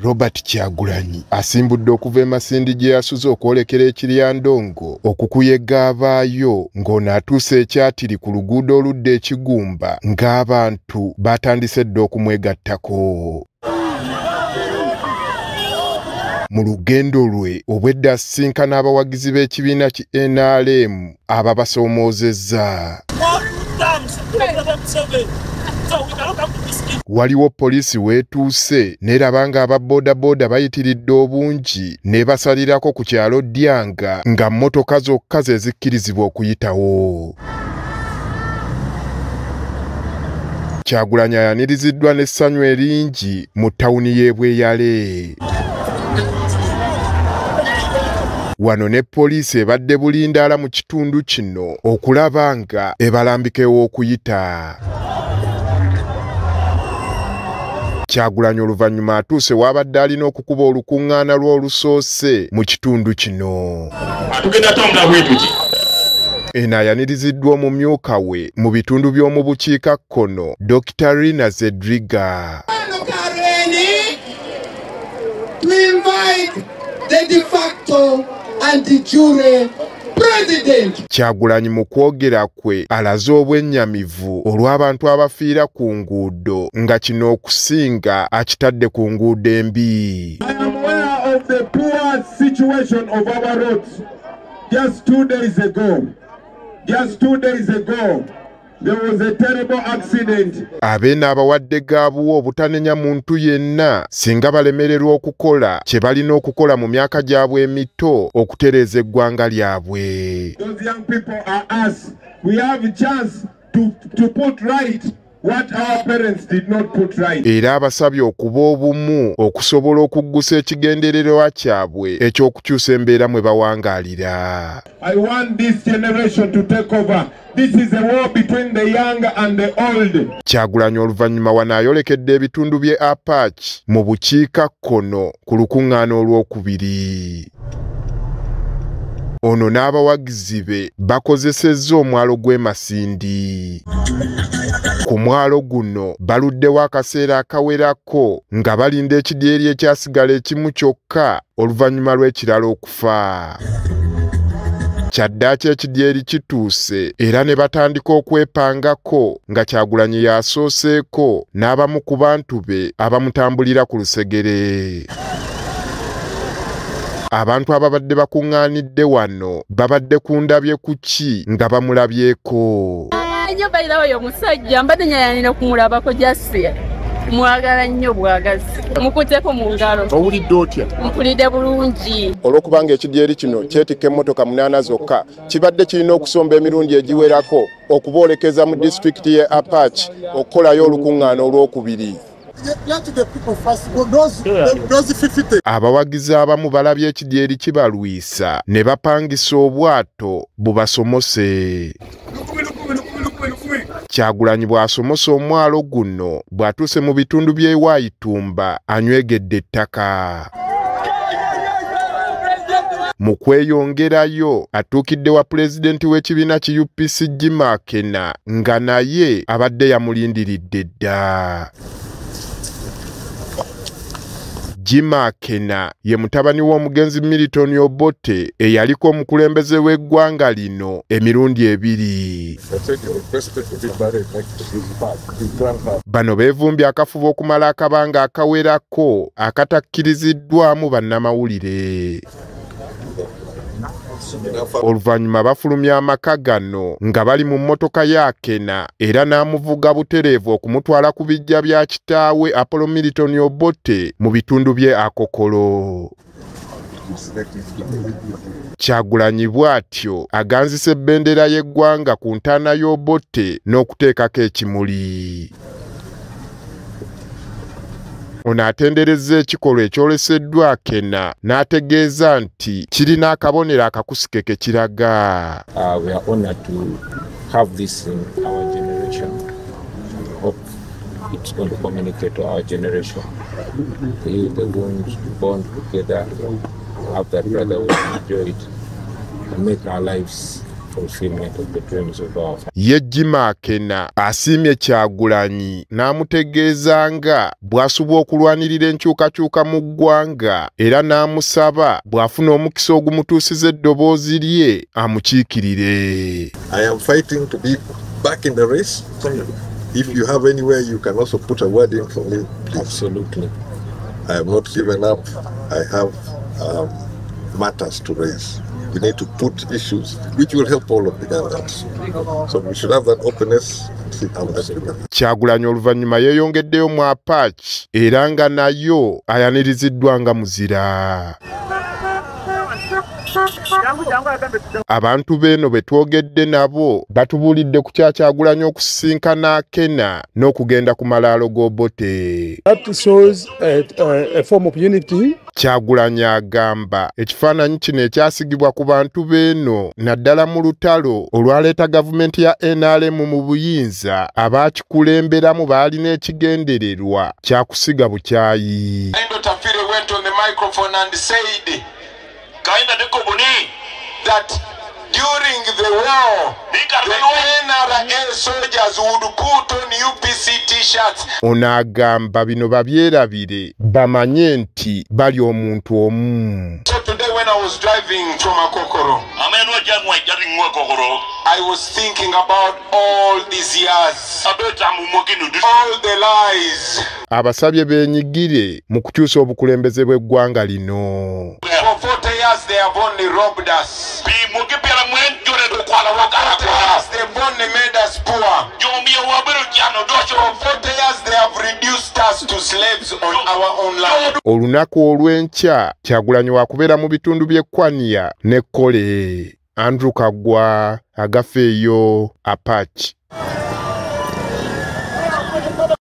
Robert Kyagulanyi asimbudde okuva e Masindi gye yasuze okwolekera ekiryandongo okukuyega abaayo ng'ono atuuse ekyatiri ku luguudo oludda ekigumba ng'abantu batandise dda okumwegattako. Mu lugendo lwe obwedda asisinkana abawagizi b'ekibiina ki NRM ababasomoozezza. Waliwo poliisi weetuuse n'eraba ng'aba boodabooda bayitiridde obungi n'ebasalirako ku kyalo Dyanga nga mmotoka zokka ze zikkirizibwa okuyitawo. Kyagulanyi ayaniriziddwa n'essanyu eringi mu ttawuni y'e Bweyale. Wano ne poliisi ebadde bulindaala mu kitundu kino okulaba nga ebalambika ew'okuyita. Kyagulanyi oluvannyuma atuuse w'abadde alina okukuba olukuŋŋaana lw'olusoose mu kitundu kino. Eno ayaniriziddwa omumyuka we mu bitundu by'omu bukiikakkono Dr. Rina Zedriga. Kyagulanyi mu kwogera kwe alaze obwennyamivu olw'abantu abafiira ku nguudo nga kino okusinga akitadde ku nguudo embi. I am aware of the poor situation of our roads. Just 2 days ago, there was a terrible accident. Abeena abawadde gaabuwa obutanenya muntu yenna singa balemererwa okukola kye balina okukola mu myaka gyabwe emito okutereeza eggwanga lyabwe. Those young people are us. We have a chance to put right what our parents did not put right. Era abasabye okuba obumu okusobola okuggusa ekigendererwa kyabwe eky'okukyusa embeera mwe bawangaalira. I want this generation to take over. This is a war between the young and the old. Kyagulanyi oluvannyuma wano ayolekedde ebitundu by'e Apache mu bukiikakkono ku lukuŋŋaana olwokubiri. Ono n'abawagizi be bakozesezza omwalo gw'e Masindi. Ku mwalo guno baluddewo akaseera akawerako nga balinda ekidyeri ekyasigala ekimu kyokka oluvannyuma lw'ekirala okufa. Kyaddaaki ekidyeri kituuse era ne batandika okwepangako nga Kyagulanyi yasooseeko n'abamu ku bantu be abamutambulira ku lusegere. Abantu ababadde bakuŋŋaanidde wano babadde ku ndabye ku ki nga bamulabyeko. Nnyo bayirawo oyo omusajja mbadde nyayanira kumulabako jasse. Mwagala nnyo bwagazi. Mukuteeko mu ngalo. Owulidde otya? Mpulidde bulungi. Olw'okubanga ekidyeri kino kyetikka emmotoka 8 zokka kibadde kirina okusomba emirundi egiwerako okuboolekeza mu disitulikiti y'e Apache okukolayo olukuŋŋaana olwokubiri. Abawagizi abamu balabye ekidyeri kibalwisa ne bapangisa obwato bubasomose. Kyagulanyi bw'asomose omwalo guno bw'atuuse mu bitundu by'e Wayitumba anywegedde ettaka. Mu kweyongerayo atuukidde wa pulezidenti w'ekibiina ki UPC Jim Akena nga naye abadde yamulindiridde dda. Jim Akena ye mutabani w'omugenzi Milton Obote eyaliko omukulembeze w'eggwanga lino emirundi ebiri. Bano beevumbye akafuba okumala akabanga akawerako akatakkiriziddwamu bannamawulire. Oluvannyuma bafulumya amaka gano nga bali mu mmotoka ya Akena era n'amuvuga butereevu okumutwala ku bijja bya kitaawe Apollo Milton Obote mu bitundu by'e Akokolo. Kyagulanyi bw'atyo aganzisa ebbendera y'eggwanga ku ntaana y'Obote n'okuteekako ekimuli. Ono atenderezza ekikolwa ekyoleseddwa Akena n'ategeeza nti kirina akabonero akakusike ke kiraga. We are honored to have this in our generation. Hope it's going to communicate to our generation. The youth are going to bond together, have that brotherhood, enjoy it, and make our lives fulfillment of the dreams of our family. Ye Jimmy Akena asiimye Kyagulanyi n'amutegeeza nga bw'asuba okulwanirira enkyukakyuka mu ggwanga era n'amusaba bw'afuna omukisa ogumutuusiza eddoboozi lye amukiikirire. I am fighting to be back in the race. If you have anywhere you can also put a word in for me, please. Absolutely. I have not given up. I have matters to raise. We need to put issues which will help all of the Ugandans. So we should have that openness and see how that's together. Kyagulanyi oluvannyuma yeeyongeddeyo mu Apache era nga nayo ayaniriziddwa nga muzira. Abantu b'eno be twogedde nabo batubuulidde ku Kyagulanyi okusisinkana Akena n'okugenda ku malaalo g'Obote. That shows a form of unity. Kyagulanyi agamba ekifaananyi kino ekyasigibwa ku bantu b'eno naddala mu lutalo olwaleeta gavumenti ya NRM mu buyinza abaakikulemberamu baalina ekigendererwa kyakusiga bukyayi. Tafire went on the microphone and said that during the war, the NRA soldiers would put on UPC t-shirts. Onagamba bino babyerabire bamanye nti bali omuntu omu. So today when I was driving from Akokoro, I was thinking about all these years, all the lies. Abasabye beenyigire mu kukyusa obukulembeze bw'eggwanga lino. For 40 years they have only robbed us. For 40 years they've only made us poor. For 40 years they have reduced us to slaves on our own land. Olunaku olw'enkya Kyagulanyi waakubeera mu bitundu by'Ekwania ne Kole. Andrew Kagwa, Agafeeyo, Apache.